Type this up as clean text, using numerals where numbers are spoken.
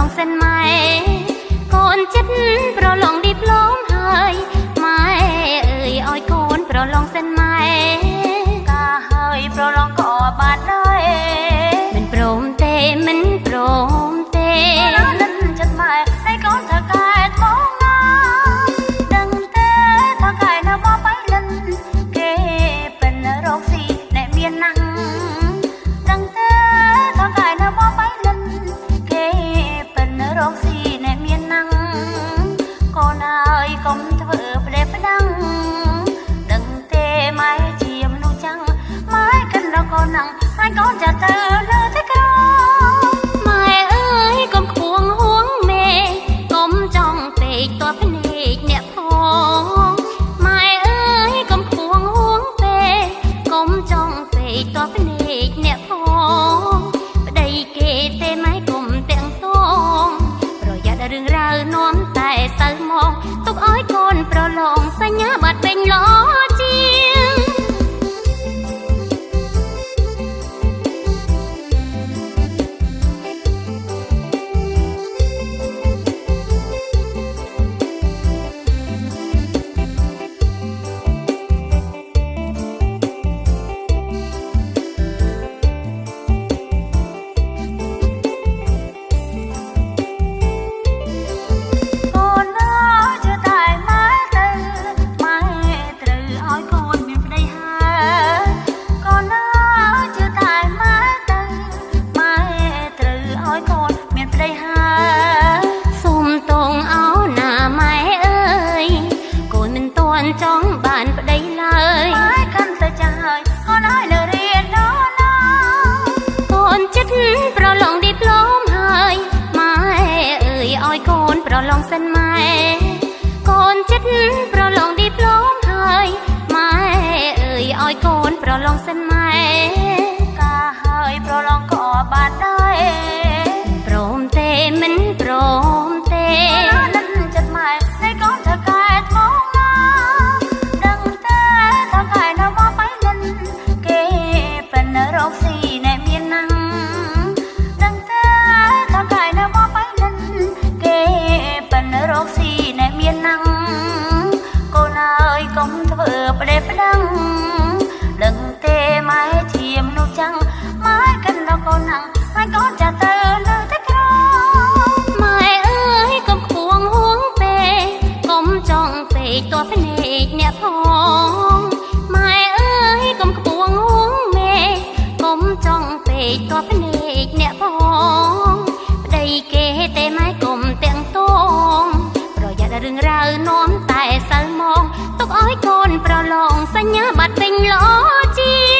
ងសិនម៉ែកូនចិត្តប្រឡងឌីប្លូមហើយម៉ែអើយឲ្យកូនប្រឡងសិនម៉ែកាហើយប្រឡងក៏បានដែរមិនព្រមទេមិនព្រមទេលិនចិត្តម៉ែឲ្យកូនធ្វើកែថ្មណាដឹងទេថាកែនៅបបៃលិនគេពិនរកស៊ីអ្នកមានណាស់ដឹងទេថាកែនៅបបៃលិនគេពិនរកស៊ីអ្នកមានណាស់កូនហើយកុំធ្វើផ្លេផ្ដាំងដឹងទេម៉ែជាមនុស្សចាំងម៉ែកិនដល់កូនណាំងហើយកូនចាទៅលើទីក្រម៉ែអើយកុំខ្វងហួងមេកុំចង់ពេកតភ្នែកអ្នកផងម៉ែអើយកុំខ្វងហួងពេកកុំចង់ពេកតភ្នែកអ្នកផងប្តីគេទេម៉ែកុំទាំងតងប្រយ័ត្នរឿងរ៉ាវនាំតែសៅមកទុកឲ្យកូនប្រឡងសញ្ញាបាត់ពេញល្អជាងចង់បានប្តីឡើយម៉ែកាន់តែចាស់ហើយកូនឲ្យនៅរៀនដល់ណាកូនចិត្តប្រឡងឌីប្លូមហើយម៉ែអើយឲ្យកូនប្រឡងសិនម៉ែកូនចិត្តប្រឡងឌីប្លូមហើយម៉ែអើយឲ្យកូនប្រឡងសិនម៉ែកាហើយប្រឡងក៏បានដែរព្រមទេមិនព្រមទេលិនចិត្តម៉ែឲ្យកូនធ្វើកែថ្មរកស៊ីអ្នកមានណាស់ដឹងទេថាកែនៅបបៃលិនគេពិនរកស៊ីអ្នកមានណាស់កូនហើយកុំធ្វើផ្ដេសផ្ដាំងដឹងទេម៉ែជាមនុស្សចាំងម៉ែកិនដល់កូនណាស់ហើយកូនចាទៅលើតែក្រម៉ែអើយកុំខ្វងហួងពេកកុំចង់ពេកតភ្នែកអ្នកផងម៉ែអើយកុំខ្វងហួងកុំចង់ពេកតភ្នែកអ្នកផងប្តីគេទេម៉ែកុំទាំងតងប្រយ័ត្នរឿងរ៉ាវនាំតែសៅមកទុកឲ្យកូនប្រឡងសញ្ញាបាត់ពេញល្អជា